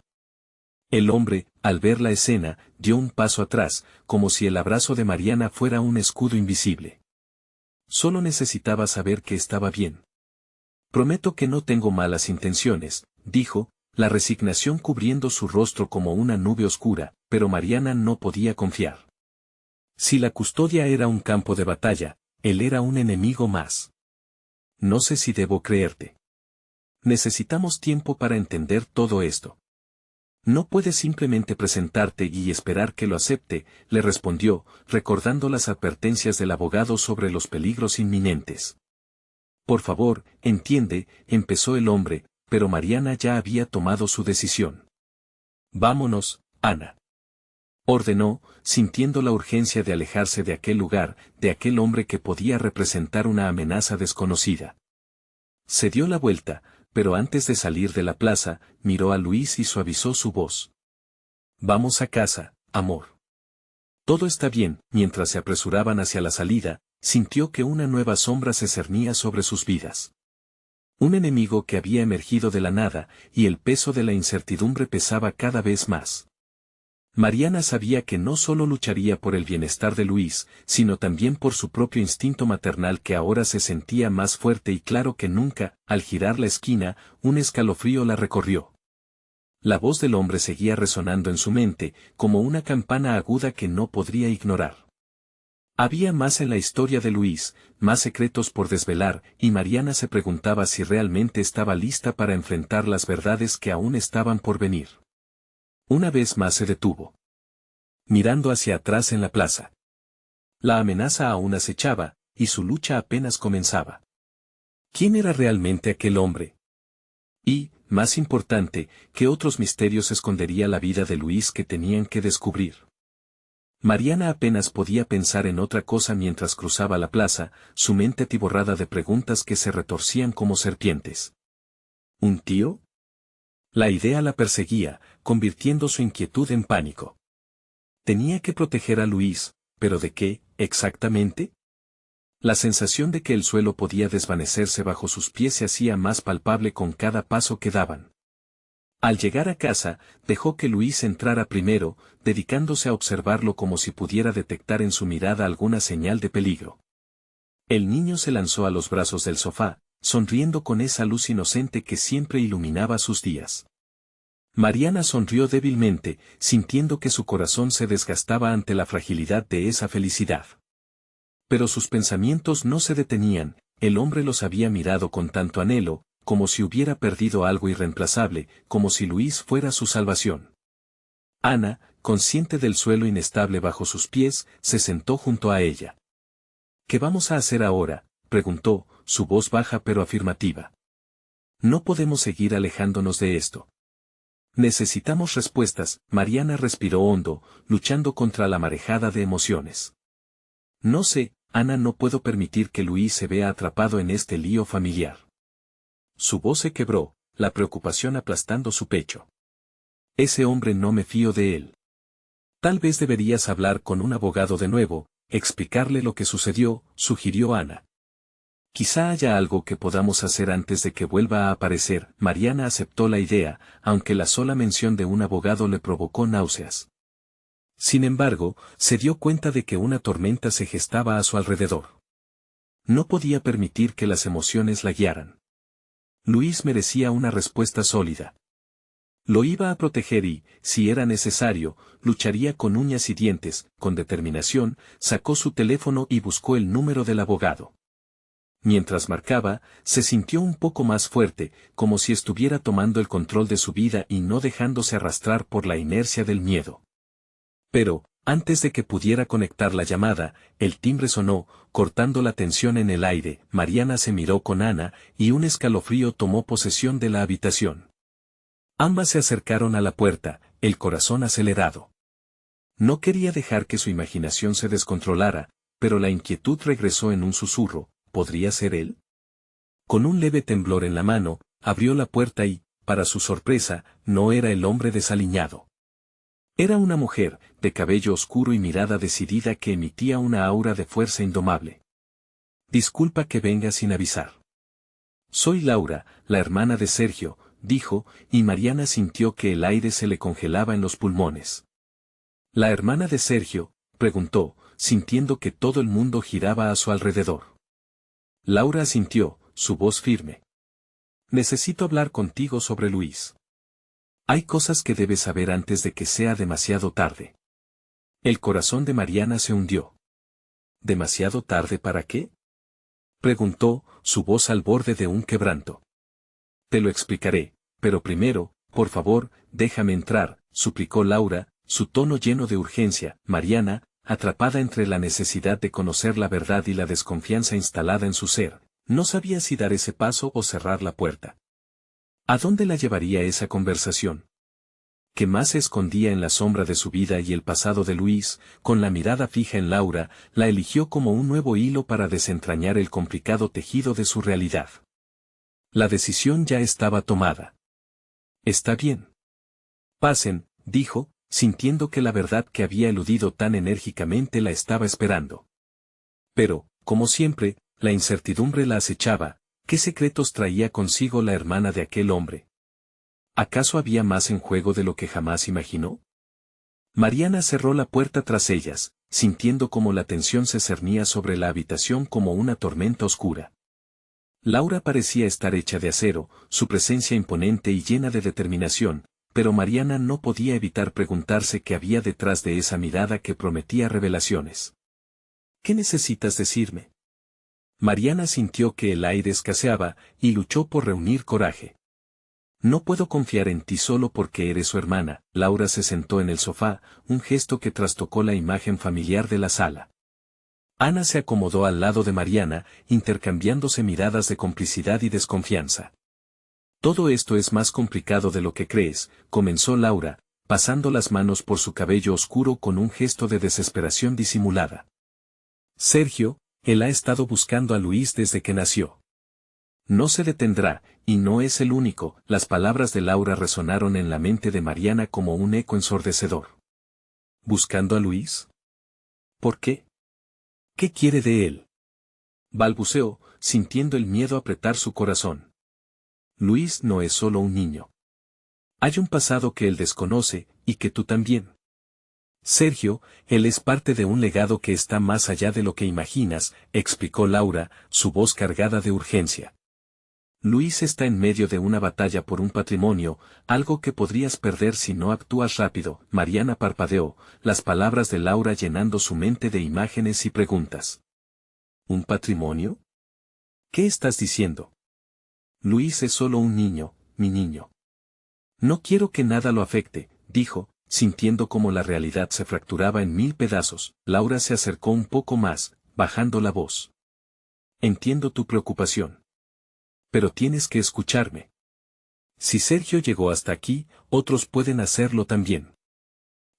El hombre, al ver la escena, dio un paso atrás, como si el abrazo de Mariana fuera un escudo invisible. Solo necesitaba saber que estaba bien. Prometo que no tengo malas intenciones, dijo, la resignación cubriendo su rostro como una nube oscura, pero Mariana no podía confiar. Si la custodia era un campo de batalla, él era un enemigo más. No sé si debo creerte. Necesitamos tiempo para entender todo esto. No puedes simplemente presentarte y esperar que lo acepte, le respondió, recordando las advertencias del abogado sobre los peligros inminentes. Por favor, entiende, empezó el hombre, pero Mariana ya había tomado su decisión. Vámonos, Ana. Ordenó, sintiendo la urgencia de alejarse de aquel lugar, de aquel hombre que podía representar una amenaza desconocida. Se dio la vuelta, pero antes de salir de la plaza, miró a Luis y suavizó su voz. Vamos a casa, amor. Todo está bien. Mientras se apresuraban hacia la salida, sintió que una nueva sombra se cernía sobre sus vidas. Un enemigo que había emergido de la nada, y el peso de la incertidumbre pesaba cada vez más. Mariana sabía que no solo lucharía por el bienestar de Luis, sino también por su propio instinto maternal que ahora se sentía más fuerte y claro que nunca. Al girar la esquina, un escalofrío la recorrió. La voz del hombre seguía resonando en su mente, como una campana aguda que no podría ignorar. Había más en la historia de Luis, más secretos por desvelar, y Mariana se preguntaba si realmente estaba lista para enfrentar las verdades que aún estaban por venir. Una vez más se detuvo, mirando hacia atrás en la plaza. La amenaza aún acechaba, y su lucha apenas comenzaba. ¿Quién era realmente aquel hombre? Y, más importante, ¿qué otros misterios escondería la vida de Luis que tenían que descubrir? Mariana apenas podía pensar en otra cosa mientras cruzaba la plaza, su mente atiborrada de preguntas que se retorcían como serpientes. ¿Un tío? La idea la perseguía, convirtiendo su inquietud en pánico. Tenía que proteger a Luis, ¿pero de qué, exactamente? La sensación de que el suelo podía desvanecerse bajo sus pies se hacía más palpable con cada paso que daban. Al llegar a casa, dejó que Luis entrara primero, dedicándose a observarlo como si pudiera detectar en su mirada alguna señal de peligro. El niño se lanzó a los brazos del sofá, sonriendo con esa luz inocente que siempre iluminaba sus días. Mariana sonrió débilmente, sintiendo que su corazón se desgastaba ante la fragilidad de esa felicidad. Pero sus pensamientos no se detenían, el hombre los había mirado con tanto anhelo, como si hubiera perdido algo irreemplazable, como si Luis fuera su salvación. Ana, consciente del suelo inestable bajo sus pies, se sentó junto a ella. ¿Qué vamos a hacer ahora?, preguntó, su voz baja pero afirmativa. No podemos seguir alejándonos de esto. Necesitamos respuestas. Mariana respiró hondo, luchando contra la marejada de emociones. No sé, Ana, no puedo permitir que Luis se vea atrapado en este lío familiar. Su voz se quebró, la preocupación aplastando su pecho. Ese hombre, no me fío de él. Tal vez deberías hablar con un abogado de nuevo, explicarle lo que sucedió, sugirió Ana. Quizá haya algo que podamos hacer antes de que vuelva a aparecer. Mariana aceptó la idea, aunque la sola mención de un abogado le provocó náuseas. Sin embargo, se dio cuenta de que una tormenta se gestaba a su alrededor. No podía permitir que las emociones la guiaran. Luis merecía una respuesta sólida. Lo iba a proteger y, si era necesario, lucharía con uñas y dientes. Con determinación, sacó su teléfono y buscó el número del abogado. Mientras marcaba, se sintió un poco más fuerte, como si estuviera tomando el control de su vida y no dejándose arrastrar por la inercia del miedo. Pero, antes de que pudiera conectar la llamada, el timbre sonó, cortando la tensión en el aire. Mariana se miró con Ana, y un escalofrío tomó posesión de la habitación. Ambas se acercaron a la puerta, el corazón acelerado. No quería dejar que su imaginación se descontrolara, pero la inquietud regresó en un susurro. ¿Podría ser él? Con un leve temblor en la mano, abrió la puerta y, para su sorpresa, no era el hombre desaliñado. Era una mujer, de cabello oscuro y mirada decidida que emitía una aura de fuerza indomable. Disculpa que venga sin avisar. Soy Laura, la hermana de Sergio, dijo, y Mariana sintió que el aire se le congelaba en los pulmones. ¿La hermana de Sergio?, preguntó, sintiendo que todo el mundo giraba a su alrededor. Laura asintió, su voz firme. Necesito hablar contigo sobre Luis. Hay cosas que debes saber antes de que sea demasiado tarde. El corazón de Mariana se hundió. ¿Demasiado tarde para qué?, preguntó, su voz al borde de un quebranto. Te lo explicaré, pero primero, por favor, déjame entrar, suplicó Laura, su tono lleno de urgencia. Mariana, atrapada entre la necesidad de conocer la verdad y la desconfianza instalada en su ser, no sabía si dar ese paso o cerrar la puerta. ¿A dónde la llevaría esa conversación? ¿Qué más se escondía en la sombra de su vida y el pasado de Luis? Con la mirada fija en Laura, la eligió como un nuevo hilo para desentrañar el complicado tejido de su realidad. La decisión ya estaba tomada. Está bien. Pasen, dijo, sintiendo que la verdad que había eludido tan enérgicamente la estaba esperando. Pero, como siempre, la incertidumbre la acechaba. ¿Qué secretos traía consigo la hermana de aquel hombre? ¿Acaso había más en juego de lo que jamás imaginó? Mariana cerró la puerta tras ellas, sintiendo como la tensión se cernía sobre la habitación como una tormenta oscura. Laura parecía estar hecha de acero, su presencia imponente y llena de determinación, pero Mariana no podía evitar preguntarse qué había detrás de esa mirada que prometía revelaciones. ¿Qué necesitas decirme? Mariana sintió que el aire escaseaba, y luchó por reunir coraje. No puedo confiar en ti solo porque eres su hermana. Laura se sentó en el sofá, un gesto que trastocó la imagen familiar de la sala. Ana se acomodó al lado de Mariana, intercambiándose miradas de complicidad y desconfianza. Todo esto es más complicado de lo que crees, comenzó Laura, pasando las manos por su cabello oscuro con un gesto de desesperación disimulada. Sergio, él ha estado buscando a Luis desde que nació. No se detendrá, y no es el único. Las palabras de Laura resonaron en la mente de Mariana como un eco ensordecedor. ¿Buscando a Luis? ¿Por qué? ¿Qué quiere de él?, balbuceó, sintiendo el miedo apretar su corazón. Luis no es solo un niño. Hay un pasado que él desconoce, y que tú también. Sergio, él es parte de un legado que está más allá de lo que imaginas, explicó Laura, su voz cargada de urgencia. Luis está en medio de una batalla por un patrimonio, algo que podrías perder si no actúas rápido. Mariana parpadeó, las palabras de Laura llenando su mente de imágenes y preguntas. ¿Un patrimonio? ¿Qué estás diciendo? Luis es solo un niño, mi niño. No quiero que nada lo afecte, dijo, sintiendo como la realidad se fracturaba en 1000 pedazos. Laura se acercó un poco más, bajando la voz. Entiendo tu preocupación. Pero tienes que escucharme. Si Sergio llegó hasta aquí, otros pueden hacerlo también.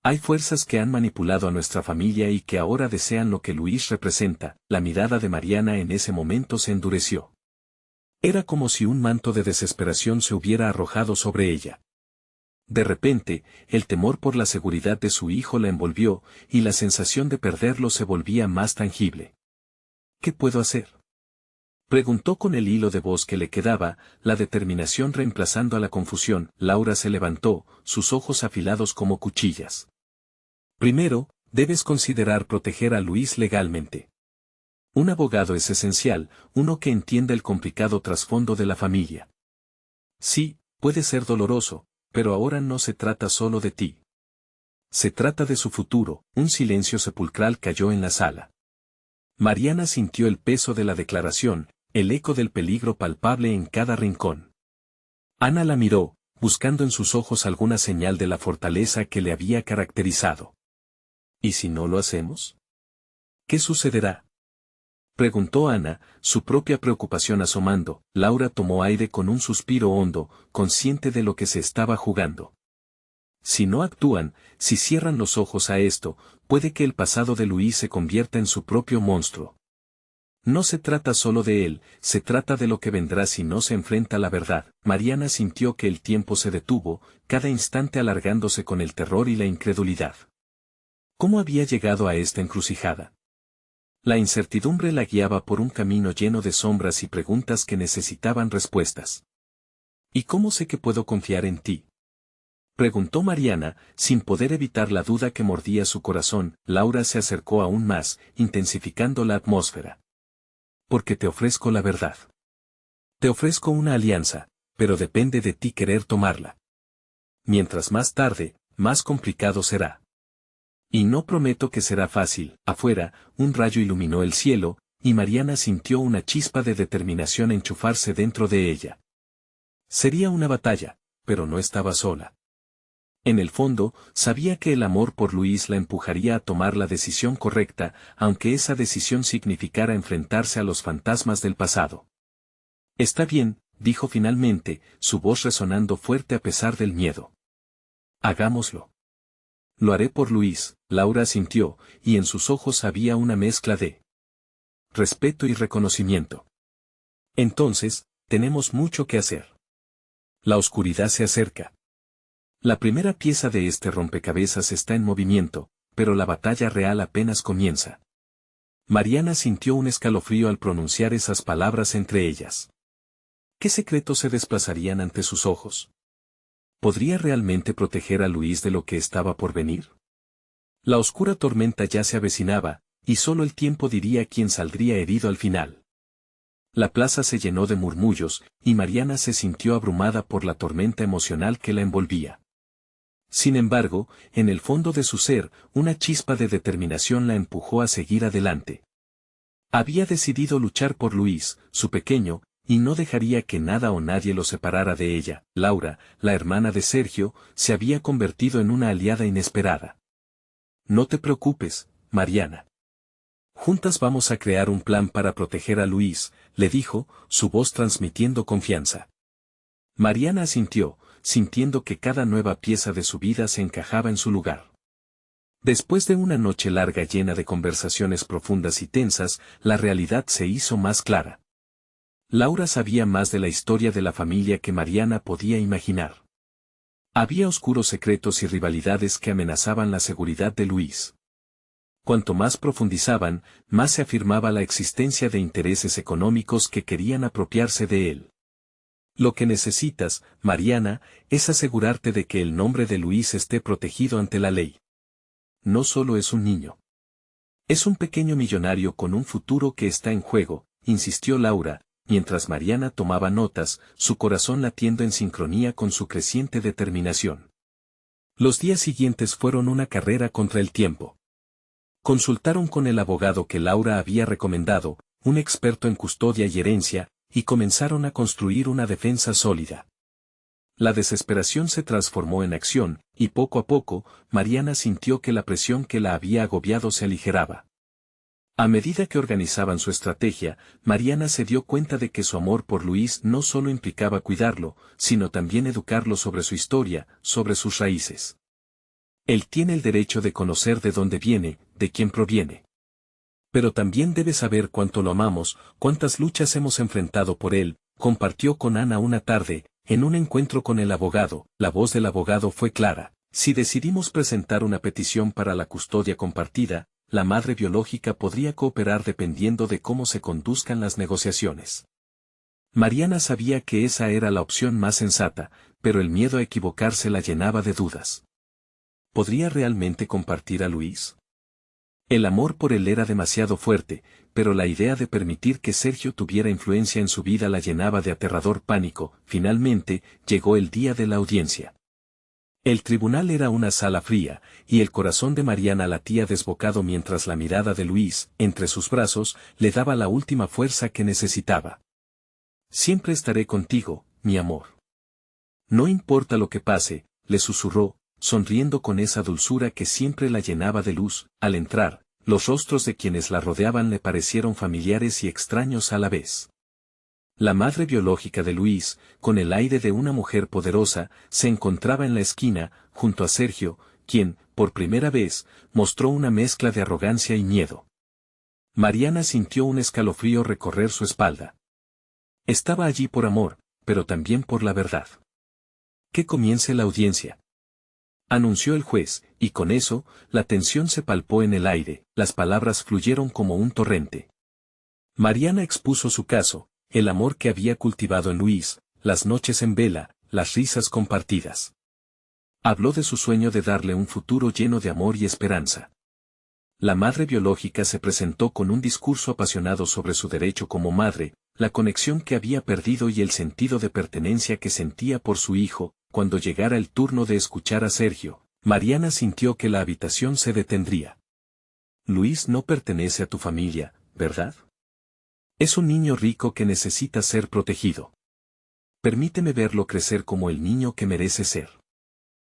Hay fuerzas que han manipulado a nuestra familia y que ahora desean lo que Luis representa. La mirada de Mariana en ese momento se endureció. Era como si un manto de desesperación se hubiera arrojado sobre ella. De repente, el temor por la seguridad de su hijo la envolvió, y la sensación de perderlo se volvía más tangible. ¿Qué puedo hacer?, preguntó con el hilo de voz que le quedaba, la determinación reemplazando a la confusión. Laura se levantó, sus ojos afilados como cuchillas. Primero, debes considerar proteger a Luis legalmente. Un abogado es esencial, uno que entienda el complicado trasfondo de la familia. Sí, puede ser doloroso, pero ahora no se trata solo de ti. Se trata de su futuro. Un silencio sepulcral cayó en la sala. Mariana sintió el peso de la declaración, el eco del peligro palpable en cada rincón. Ana la miró, buscando en sus ojos alguna señal de la fortaleza que le había caracterizado. ¿Y si no lo hacemos? ¿Qué sucederá?, preguntó Ana, su propia preocupación asomando. Laura tomó aire con un suspiro hondo, consciente de lo que se estaba jugando. Si no actúan, si cierran los ojos a esto, puede que el pasado de Luis se convierta en su propio monstruo. No se trata solo de él, se trata de lo que vendrá si no se enfrenta a la verdad. Mariana sintió que el tiempo se detuvo, cada instante alargándose con el terror y la incredulidad. ¿Cómo había llegado a esta encrucijada? La incertidumbre la guiaba por un camino lleno de sombras y preguntas que necesitaban respuestas. ¿Y cómo sé que puedo confiar en ti?, preguntó Mariana, sin poder evitar la duda que mordía su corazón. Laura se acercó aún más, intensificando la atmósfera. Porque te ofrezco la verdad. Te ofrezco una alianza, pero depende de ti querer tomarla. Mientras más tarde, más complicado será. Y no prometo que será fácil. Afuera, un rayo iluminó el cielo, y Mariana sintió una chispa de determinación enchufarse dentro de ella. Sería una batalla, pero no estaba sola. En el fondo, sabía que el amor por Luis la empujaría a tomar la decisión correcta, aunque esa decisión significara enfrentarse a los fantasmas del pasado. Está bien, dijo finalmente, su voz resonando fuerte a pesar del miedo. Hagámoslo. Lo haré por Luis. Laura asintió, y en sus ojos había una mezcla de respeto y reconocimiento. Entonces, tenemos mucho que hacer. La oscuridad se acerca. La primera pieza de este rompecabezas está en movimiento, pero la batalla real apenas comienza. Mariana sintió un escalofrío al pronunciar esas palabras entre ellas. ¿Qué secretos se desplazarían ante sus ojos? ¿Podría realmente proteger a Luis de lo que estaba por venir? La oscura tormenta ya se avecinaba, y solo el tiempo diría quién saldría herido al final. La plaza se llenó de murmullos, y Mariana se sintió abrumada por la tormenta emocional que la envolvía. Sin embargo, en el fondo de su ser, una chispa de determinación la empujó a seguir adelante. Había decidido luchar por Luis, su pequeño, y no dejaría que nada o nadie lo separara de ella. Laura, la hermana de Sergio, se había convertido en una aliada inesperada. No te preocupes, Mariana. Juntas vamos a crear un plan para proteger a Luis, le dijo, su voz transmitiendo confianza. Mariana asintió, sintiendo que cada nueva pieza de su vida se encajaba en su lugar. Después de una noche larga llena de conversaciones profundas y tensas, la realidad se hizo más clara. Laura sabía más de la historia de la familia que Mariana podía imaginar. Había oscuros secretos y rivalidades que amenazaban la seguridad de Luis. Cuanto más profundizaban, más se afirmaba la existencia de intereses económicos que querían apropiarse de él. Lo que necesitas, Mariana, es asegurarte de que el nombre de Luis esté protegido ante la ley. No solo es un niño. Es un pequeño millonario con un futuro que está en juego, insistió Laura, mientras Mariana tomaba notas, su corazón latiendo en sincronía con su creciente determinación. Los días siguientes fueron una carrera contra el tiempo. Consultaron con el abogado que Laura había recomendado, un experto en custodia y herencia, y comenzaron a construir una defensa sólida. La desesperación se transformó en acción, y poco a poco, Mariana sintió que la presión que la había agobiado se aligeraba. A medida que organizaban su estrategia, Mariana se dio cuenta de que su amor por Luis no solo implicaba cuidarlo, sino también educarlo sobre su historia, sobre sus raíces. Él tiene el derecho de conocer de dónde viene, de quién proviene. Pero también debe saber cuánto lo amamos, cuántas luchas hemos enfrentado por él, compartió con Ana una tarde, en un encuentro con el abogado. La voz del abogado fue clara. Si decidimos presentar una petición para la custodia compartida, la madre biológica podría cooperar dependiendo de cómo se conduzcan las negociaciones. Mariana sabía que esa era la opción más sensata, pero el miedo a equivocarse la llenaba de dudas. ¿Podría realmente compartir a Luis? El amor por él era demasiado fuerte, pero la idea de permitir que Sergio tuviera influencia en su vida la llenaba de aterrador pánico. Finalmente, llegó el día de la audiencia. El tribunal era una sala fría, y el corazón de Mariana latía desbocado mientras la mirada de Luis, entre sus brazos, le daba la última fuerza que necesitaba. Siempre estaré contigo, mi amor. No importa lo que pase, le susurró, sonriendo con esa dulzura que siempre la llenaba de luz. Al entrar, los rostros de quienes la rodeaban le parecieron familiares y extraños a la vez. La madre biológica de Luis, con el aire de una mujer poderosa, se encontraba en la esquina, junto a Sergio, quien, por primera vez, mostró una mezcla de arrogancia y miedo. Mariana sintió un escalofrío recorrer su espalda. Estaba allí por amor, pero también por la verdad. Que comience la audiencia, anunció el juez, y con eso, la tensión se palpó en el aire, las palabras fluyeron como un torrente. Mariana expuso su caso, el amor que había cultivado en Luis, las noches en vela, las risas compartidas. Habló de su sueño de darle un futuro lleno de amor y esperanza. La madre biológica se presentó con un discurso apasionado sobre su derecho como madre, la conexión que había perdido y el sentido de pertenencia que sentía por su hijo. Cuando llegara el turno de escuchar a Sergio, Mariana sintió que la habitación se detendría. Luis no pertenece a tu familia, ¿verdad? Es un niño rico que necesita ser protegido. Permíteme verlo crecer como el niño que merece ser.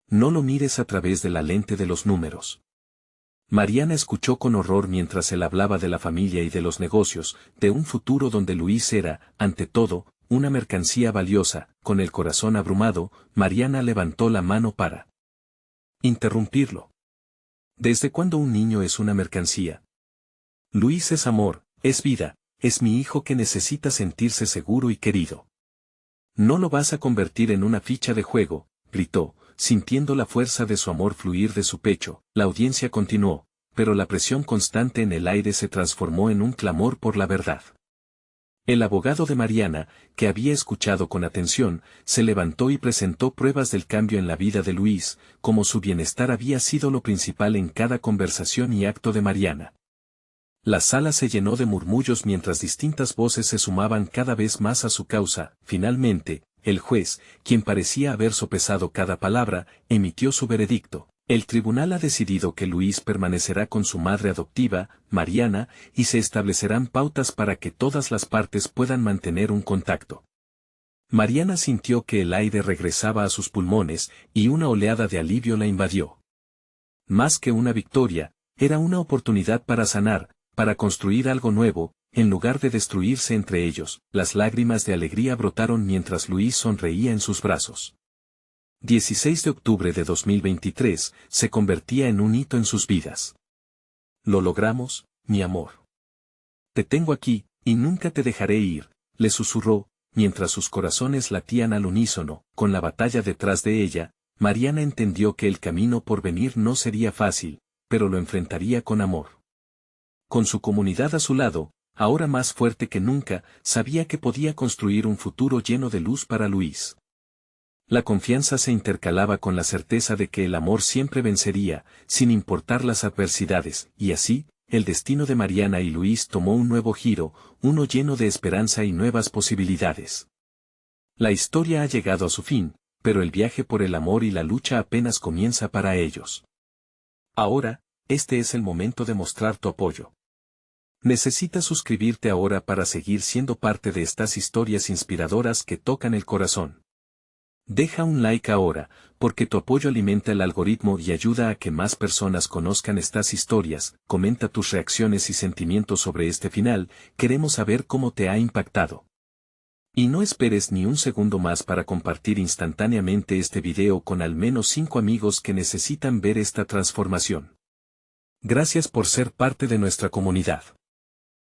No lo mires a través de la lente de los números. Mariana escuchó con horror mientras él hablaba de la familia y de los negocios, de un futuro donde Luis era, ante todo, una mercancía valiosa. Con el corazón abrumado, Mariana levantó la mano para interrumpirlo. ¿Desde cuándo un niño es una mercancía? Luis es amor, es vida, es mi hijo que necesita sentirse seguro y querido. No lo vas a convertir en una ficha de juego, gritó, sintiendo la fuerza de su amor fluir de su pecho. La audiencia continuó, pero la presión constante en el aire se transformó en un clamor por la verdad. El abogado de Mariana, que había escuchado con atención, se levantó y presentó pruebas del cambio en la vida de Luis, como su bienestar había sido lo principal en cada conversación y acto de Mariana. La sala se llenó de murmullos mientras distintas voces se sumaban cada vez más a su causa. Finalmente, el juez, quien parecía haber sopesado cada palabra, emitió su veredicto. El tribunal ha decidido que Luis permanecerá con su madre adoptiva, Mariana, y se establecerán pautas para que todas las partes puedan mantener un contacto. Mariana sintió que el aire regresaba a sus pulmones, y una oleada de alivio la invadió. Más que una victoria, era una oportunidad para sanar, para construir algo nuevo, en lugar de destruirse entre ellos. Las lágrimas de alegría brotaron mientras Luis sonreía en sus brazos. 16 de octubre de 2023, se convertía en un hito en sus vidas. Lo logramos, mi amor. Te tengo aquí, y nunca te dejaré ir, le susurró, mientras sus corazones latían al unísono. Con la batalla detrás de ella, Mariana entendió que el camino por venir no sería fácil, pero lo enfrentaría con amor. Con su comunidad a su lado, ahora más fuerte que nunca, sabía que podía construir un futuro lleno de luz para Luis. La confianza se intercalaba con la certeza de que el amor siempre vencería, sin importar las adversidades, y así, el destino de Mariana y Luis tomó un nuevo giro, uno lleno de esperanza y nuevas posibilidades. La historia ha llegado a su fin, pero el viaje por el amor y la lucha apenas comienza para ellos. Ahora, este es el momento de mostrar tu apoyo. Necesitas suscribirte ahora para seguir siendo parte de estas historias inspiradoras que tocan el corazón. Deja un like ahora, porque tu apoyo alimenta el algoritmo y ayuda a que más personas conozcan estas historias. Comenta tus reacciones y sentimientos sobre este final, queremos saber cómo te ha impactado. Y no esperes ni un segundo más para compartir instantáneamente este video con al menos 5 amigos que necesitan ver esta transformación. Gracias por ser parte de nuestra comunidad.